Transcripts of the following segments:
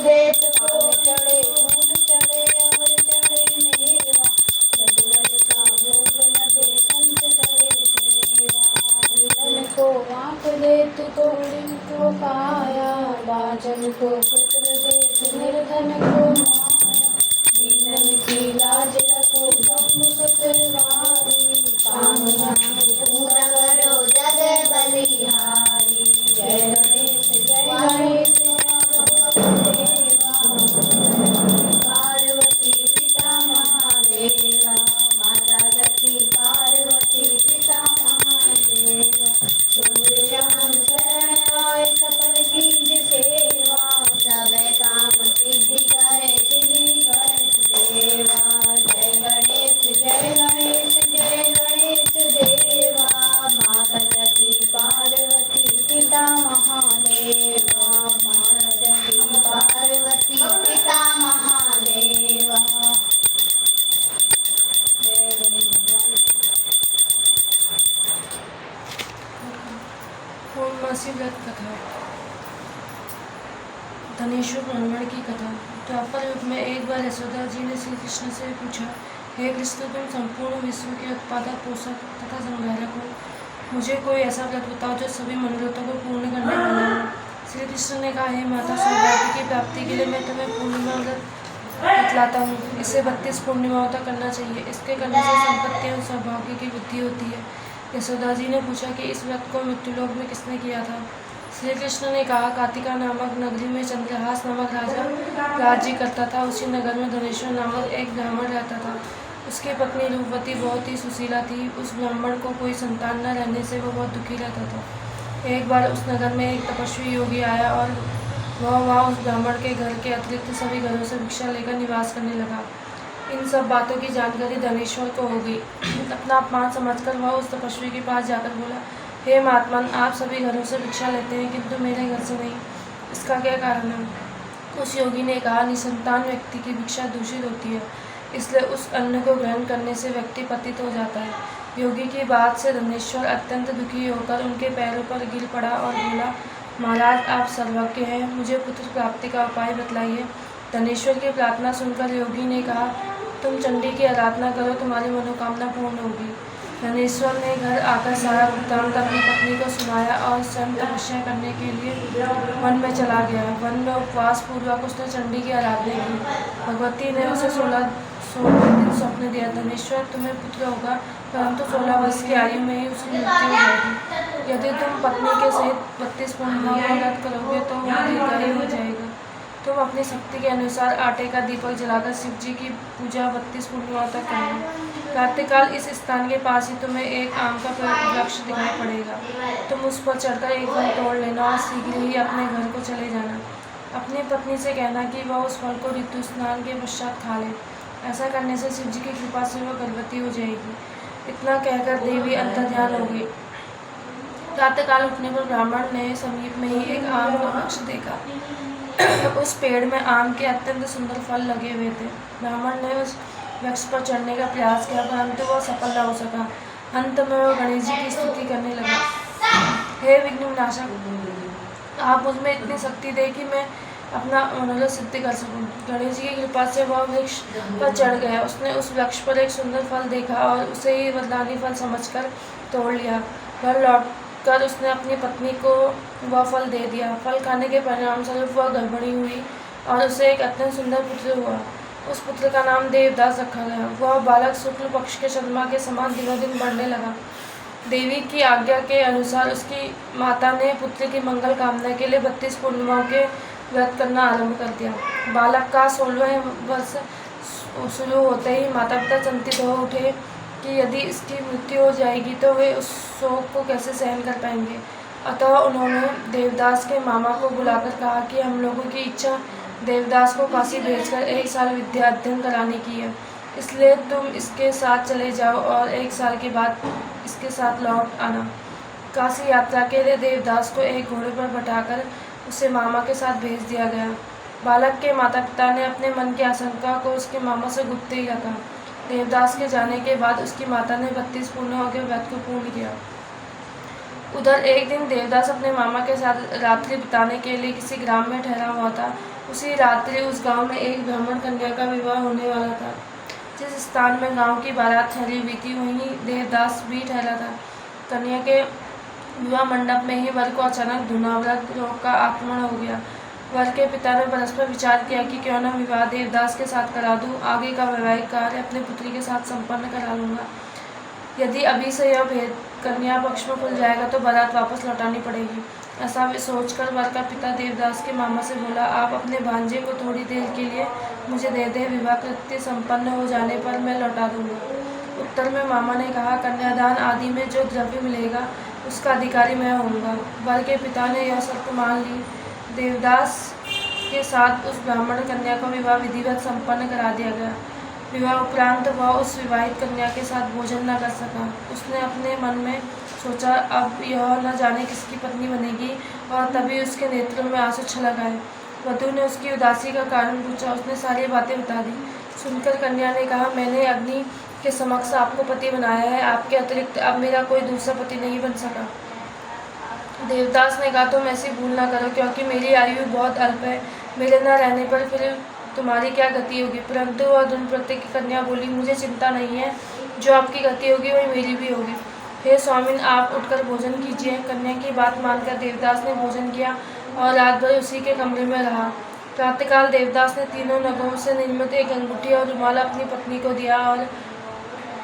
देत को चढ़े फूल चढ़े और चढ़े मेवा, रघुवर का भोग लगे संत करे सेवा। धन को आँख देत को को काया, बाजन को पुत्र देत निर्धन को माया। दीनन की लाज रखो ब्रह्म सुतवारी, कामना पूरा करो जग बलिहारी। जय गणेश पार्वती पिता महादेवा, माता लक्ष्मी पार्वती पिता महादेवा। सूर्य श्याम शरण आए सकल कीज सेवा, सब काम सिद्धि करे सिद्धि गणेश देवा। जय गणेश जय गणेश देवा, माता लक्ष्मी पार्वती पिता महादेवा, माता लक्ष्मी पार्वती पिता महादेवा। जय गणेश भगवान। पूर्णमासी व्रत कथा। धनेश्वर ब्राह्मण की कथा। द्वापर युग में एक बार यशोदा जी ने श्री कृष्ण से पूछा, हे कृष्ण, तुम संपूर्ण विश्व के उत्पादक, पोषक तथा संहारक हो, मुझे कोई ऐसा व्रत बताओ जो सभी मनोरथों को पूर्ण करने वाला हो। श्री कृष्ण ने कहा, हे माता, सौभाग्य की प्राप्ति के लिए मैं तुम्हें पूर्णिमा व्रत बतलाता हूँ। इसे 32 पूर्णिमाओं तक करना चाहिए। इसके करने से संपत्ति और सौभाग्य की वृद्धि होती है। यशोदा जी ने पूछा कि इस व्रत को मृत्युलोक में किसने किया था। श्री कृष्ण ने कहा, कार्तिका नामक नगरी में चंद्रहास नामक राजा राज्य करता था। उसी नगर में धनेश्वर नामक एक ब्राह्मण रहता था। उसकी पत्नी रूपवती बहुत ही सुशीला थी। उस ब्राह्मण को कोई संतान न रहने से वो बहुत दुखी रहता था। एक बार उस नगर में एक तपस्वी योगी आया और वह वहाँ उस ब्राह्मण के घर के अतिरिक्त सभी घरों से भिक्षा लेकर निवास करने लगा। इन सब बातों की जानकारी धनेश्वर को हो गई। अपना अपमान समझकर वह उस तपस्वी के पास जाकर बोला, हे महात्मन, आप सभी घरों से भिक्षा लेते हैं किंतु मेरे घर से नहीं, इसका क्या कारण है। उस योगी ने कहा, निसंतान व्यक्ति की भिक्षा दूषित होती है, इसलिए उस अन्न को ग्रहण करने से व्यक्ति पतित हो जाता है। योगी की बात से धनेश्वर अत्यंत दुखी होकर उनके पैरों पर गिर पड़ा और बोला, महाराज, आप सर्वज्ञ हैं, मुझे पुत्र प्राप्ति का उपाय बतलाइए। धनेश्वर की प्रार्थना सुनकर योगी ने कहा, तुम चंडी की आराधना करो, तुम्हारी मनोकामना पूर्ण होगी। धनेश्वर ने घर आकर सारा वृत्तांत अपनी पत्नी को सुनाया और स्वयं तपस्या करने के लिए वन में चला गया। वन में उपवास पूर्वक उसने चंडी की आराधना की। भगवती ने उसे 16 दिन स्वप्न दिया, धनेश्वर, तुम्हें पुत्र होगा, परंतु 16 वर्ष की आयु में ही उसकी मृत्यु हो जाएगी। यदि तुम पत्नी के सहित 32 पूर्णिमाओं का व्रत करोगे तो वह दीर्घायु हो जाएगा। तुम अपनी शक्ति के अनुसार आटे का दीपक जलाकर शिव जी की पूजा 32 पूर्णिमाओं तक करना। प्रातःकाल इस स्थान के पास ही तुम्हें एक आम का वृक्ष दिखाई पड़ेगा। तुम उस पर चढ़कर एक फल तोड़ लेना और शीघ्र ही अपने घर को चले जाना। अपनी पत्नी से कहना कि वह उस फल को ऋतु स्नान के पश्चात खा ले। ऐसा करने से शिव जी की कृपा से वह गर्भवती हो जाएगी। इतना कहकर देवी अंतर्ध्यान हो गई। प्रातःकाल उठने पर ब्राह्मण ने समीप में ही एक आम का वृक्ष देखा। उस पेड़ में आम के अत्यंत सुंदर फल लगे हुए थे। ब्राह्मण ने उस वृक्ष पर चढ़ने का प्रयास किया, परंतु वह सफल न हो सका। अंत में वह गणेश जी की स्तुति करने लगा, हे विघ्न विनाशक, आप मुझमें इतनी शक्ति दे कि मैं अपना मनोरथ सिद्ध कर सकूं। गणेश जी की कृपा से वह वृक्ष पर चढ़ गया। उसने उस वृक्ष पर एक सुंदर फल देखा और उसे ही वरदानी फल समझकर तोड़ लिया। घर लौटकर उसने अपनी पत्नी को वह फल दे दिया। फल खाने के परिणामस्वरूप वह गर्भिणी हुई और उसे एक अत्यंत सुंदर पुत्र हुआ। उस पुत्र का नाम देवदास रखा गया। वह बालक शुक्ल पक्ष के चंद्रमा के समान दिनों दिन बढ़ने लगा। देवी की आज्ञा के अनुसार उसकी माता ने पुत्र की मंगल कामना के लिए 32 पूर्णिमाओं के व्रत करना आरंभ कर दिया। बालक का 16वें वर्ष शुरू होते ही माता पिता चिंतित हो उठे कि यदि इसकी मृत्यु हो जाएगी तो वे उस शोक को कैसे सहन कर पाएंगे। अतः उन्होंने देवदास के मामा को बुलाकर कहा कि हम लोगों की इच्छा देवदास को काशी भेजकर 1 साल विद्या अध्ययन कराने की है, इसलिए तुम इसके साथ चले जाओ और 1 साल के बाद इसके साथ लौट आना। काशी यात्रा के लिए देवदास को एक घोड़े पर बैठाकर उसे मामा के साथ भेज दिया गया। बालक के माता पिता ने अपने मन की आशंका को उसके मामा से गुप्त ही रखा। देवदास के जाने के बाद उसकी माता ने 32 पूर्णिमाओं के व्रत को पूर्ण किया। उधर एक दिन देवदास अपने मामा के साथ रात्रि बिताने के लिए किसी ग्राम में ठहरा हुआ था। उसी रात्रि उस गांव में एक ब्राह्मण कन्या का विवाह होने वाला था। जिस स्थान में गांव की बारात ठहरी हुई थी वहीं देवदास भी ठहरा था। कन्या के विवाह मंडप में ही वर को अचानक धुनावरक रोग का आक्रमण हो गया। वर के पिता ने परस्पर विचार किया कि क्यों न विवाह देवदास के साथ करा दूं, आगे का वैवाहिक कार्य अपनी पुत्री के साथ संपन्न करा लूंगा। यदि अभी से यह भेद कन्या पक्ष में खुल जाएगा तो बारात वापस लौटानी पड़ेगी। ऐसा सोचकर वर का पिता देवदास के मामा से बोला, आप अपने भांजे को थोड़ी देर के लिए मुझे दे दें, विवाह कृत्य संपन्न हो जाने पर मैं लौटा दूंगा। उत्तर में मामा ने कहा, कन्यादान आदि में जो द्रव्य मिलेगा उसका अधिकारी मैं होऊंगा। वर के पिता ने यह शर्त मान ली। देवदास के साथ उस ब्राह्मण कन्या का विवाह विधिवत संपन्न करा दिया गया। विवाह उपरांत वह उस विवाहित कन्या के साथ भोजन न कर सका। उसने अपने मन में सोचा, अब यह न जाने किसकी पत्नी बनेगी, और तभी उसके नेत्रों में आंसू छलक आए। वधू ने उसकी उदासी का कारण पूछा। उसने सारी बातें बता दी। सुनकर कन्या ने कहा, मैंने अग्नि के समक्ष आपको पति बनाया है, आपके अतिरिक्त अब मेरा कोई दूसरा पति नहीं बन सका। देवदास ने कहा, तुम ऐसी भूल न करो, क्योंकि मेरी आयु बहुत अल्प है। मेरे न रहने पर फिर तुम्हारी क्या गति होगी। परंतु वह द्रुमप्रति की कन्या बोली, मुझे चिंता नहीं है, जो आपकी गति होगी वही मेरी भी होगी। हे स्वामिन, आप उठकर भोजन कीजिए। कन्या की बात मानकर देवदास ने भोजन किया और रात भर उसी के कमरे में रहा। प्रातःकाल देवदास ने तीनों नगों से निर्मित एक अंगूठी और रुमाल अपनी पत्नी को दिया और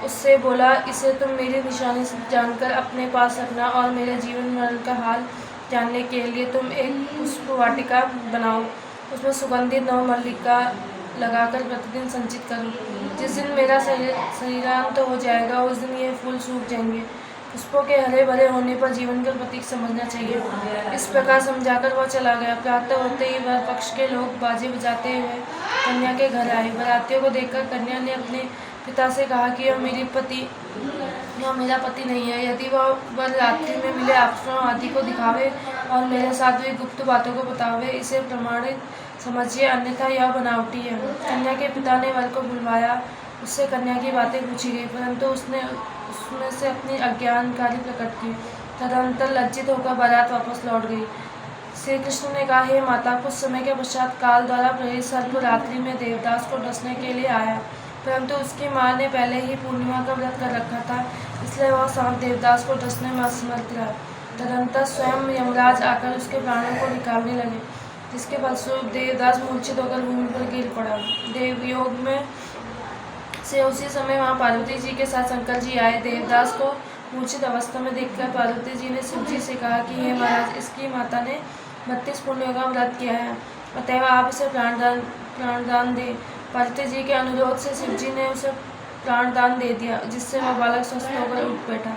उससे बोला, इसे तुम मेरी निशानी जानकर अपने पास रखना, और मेरे जीवन मरण का हाल जानने के लिए तुम एक पुष्प वाटिका बनाओ। उसमें सुगंधित नवमल्लिका लगाकर प्रतिदिन संचित करो। जिस दिन मेरा शरीरांत हो जाएगा उस दिन ये फूल सूख जाएंगे। पुष्पों के हरे भरे होने पर जीवन का प्रतीक समझना चाहिए। इस प्रकार समझाकर वह चला गया। प्रातः होते ही वर पक्ष के लोग बाजे बजाते हुए कन्या के घर आए। बारातियों को देखकर कन्या ने अपने पिता से कहा कि यह मेरा पति नहीं है। यदि वह रात्रि में मिले आभूषणों आदि को दिखावे और मेरे साथ हुई गुप्त बातों को बतावे, इसे प्रमाणित समझिए, अन्यथा यह बनावटी है। कन्या के पिता ने वर को बुलवाया। उससे कन्या की बातें पूछी गई, परंतु उसने उसमें से अपनी अज्ञानकारी प्रकट की। तदंतर लज्जित होकर बारात वापस लौट गई। श्री कृष्ण ने कहा, हे माता, कुछ समय के पश्चात काल द्वारा प्रेरित सर्प रात्रि में देवदास को डसने के लिए आया, परंतु उसकी माँ ने पहले ही पूर्णिमा का व्रत कर रखा था, इसलिए वह सांप देवदास को डसने में असमर्थ रहा। तदंतर स्वयं यमराज आकर उसके प्राणों को निकालने लगे, जिसके फलस्वरूप देवदास मूर्छित होकर भूमि पर गिर पड़ा। देवयोग में से उसी समय वहाँ पार्वती जी के साथ शंकर जी आए। देवदास को मूर्छित अवस्था में देखकर पार्वती जी ने शिव जी से कहा कि हे महाराज, इसकी माता ने 32 पुण्यों का व्रत किया है, अतएव आप इसे प्राणदान दें। पार्वती जी के अनुरोध से शिव जी ने उसे प्राणदान दे दिया, जिससे वह बालक स्वस्थ होकर उठ बैठा।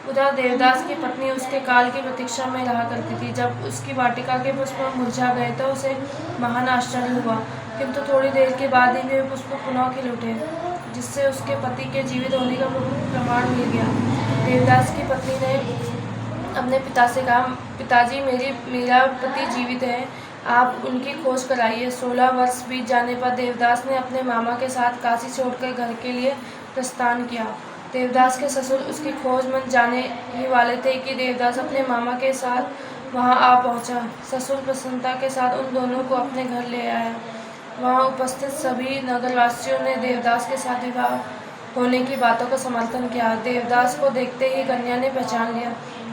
उधर देवदास की पत्नी उसके काल की प्रतीक्षा में रहा करती थी। जब उसकी वाटिका के पुष्प मुरझा गए तो उसे महान आश्चर्य हुआ, किंतु थोड़ी देर के बाद ही वे पुष्प पुनः खिल उठे, जिससे उसके पति के जीवित होने का प्रमाण मिल गया। देवदास की पत्नी ने अपने पिता से कहा, पिताजी, मेरा पति जीवित है, आप उनकी खोज कराइए। 16 वर्ष बीत जाने पर देवदास ने अपने मामा के साथ काशी छोड़कर घर के लिए प्रस्थान किया। देवदास के ससुर उसकी खोज में जाने ही वाले थे कि देवदास अपने मामा के साथ वहां आ पहुंचा। ससुर प्रसन्नता के साथ उन दोनों को अपने घर ले आया। वहां उपस्थित सभी नगरवासियों ने देवदास के साथ विवाह होने की बातों का समर्थन किया। देवदास को देखते ही कन्या ने पहचान लिया।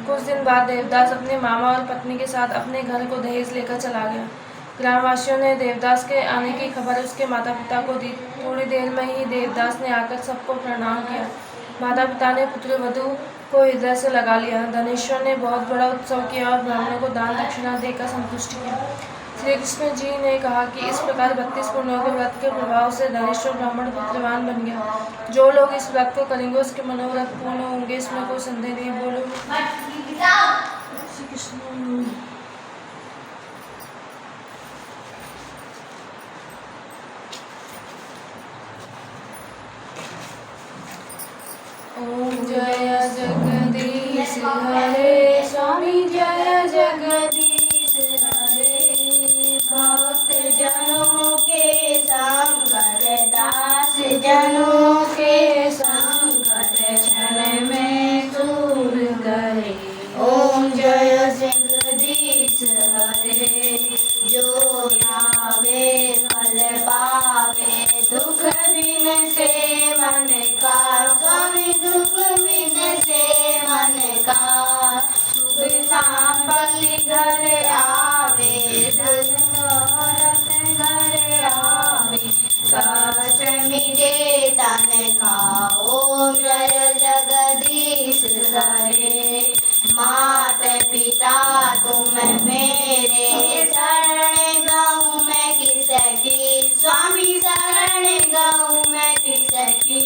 कुछ दिन बाद देवदास अपने मामा और पत्नी के साथ अपने घर को दहेज लेकर चला गया। ग्रामवासियों ने देवदास के आने की खबर उसके माता पिता को दी। थोड़ी देर में ही देवदास ने आकर सबको प्रणाम किया। माता पिता ने पुत्र वधू को हृदय से लगा लिया। धनेश्वर ने बहुत बड़ा उत्सव किया और ब्राह्मणों को दान दक्षिणा देकर संतुष्ट किया। श्री कृष्ण जी ने कहा कि इस प्रकार 32 पुण्यों के व्रत के प्रभाव से धनेश्वर ब्राह्मण पुत्रवान बन गया। जो लोग इस व्रत को करेंगे उसके मनोव्रत पूर्ण होंगे, इसमें कोई संदेह नहीं। बोलो श्री कृष्ण। ओम जय जगदीश हरे, स्वामी जय जगदीश हरे। भक्त जनों के संकर, दास जनों के संकर, क्षण में दूर करे। ओम से मन का, स्वामी दुख बिन से मन का। सुख संपत्ति घर आवे, धन दौलत घर आवे, कष्ट मिटे तन का। ओम जय जगदीश हरे। माता पिता तुम मेरे, शरण गाऊं मैं किसकी, स्वामी शरण गाऊं मैं किसकी।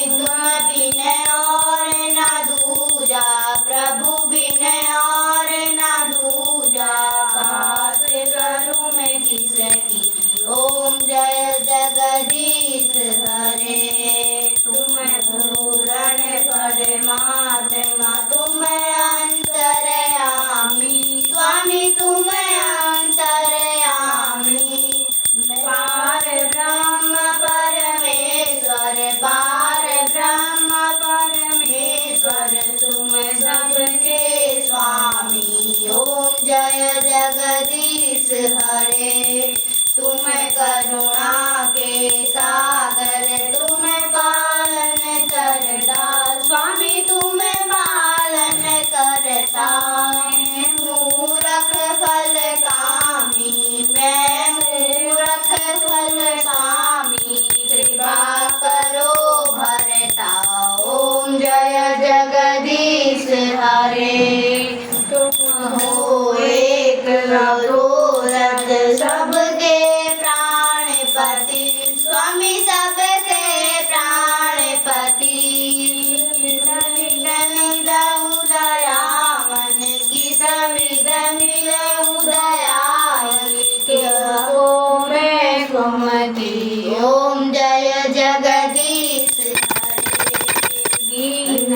तुम बिन और ना दूजा, प्रभु बिन और ना दूजा, काश करूं मैं किसकी। ओम जय जगदीश हरे। तुम पूर्ण परमात्मा, तुम अंतर्यामी, स्वामी तुम अंतर्यामी। पार ब्रह्म परमेश्वर, पार ब्रह्म परमेश्वर, तुम सबके स्वामी। ओम जय जगदीश हरे। तुम करुणा के सागर, तुम पालन करता, स्वामी तुम पालन करता। मैं मूर्ख फल कामी, मैं मूर्ख फल कामी, कृपा करो भरता। ओम जय जगदीश हरे। तुम हो एक अघोरथ, सबके प्राणपति, स्वामी सबके प्राणपति। उदया मन की सविध मिलऊ दया, मैं कुमति। ओम जय जगदीश हरे। दीन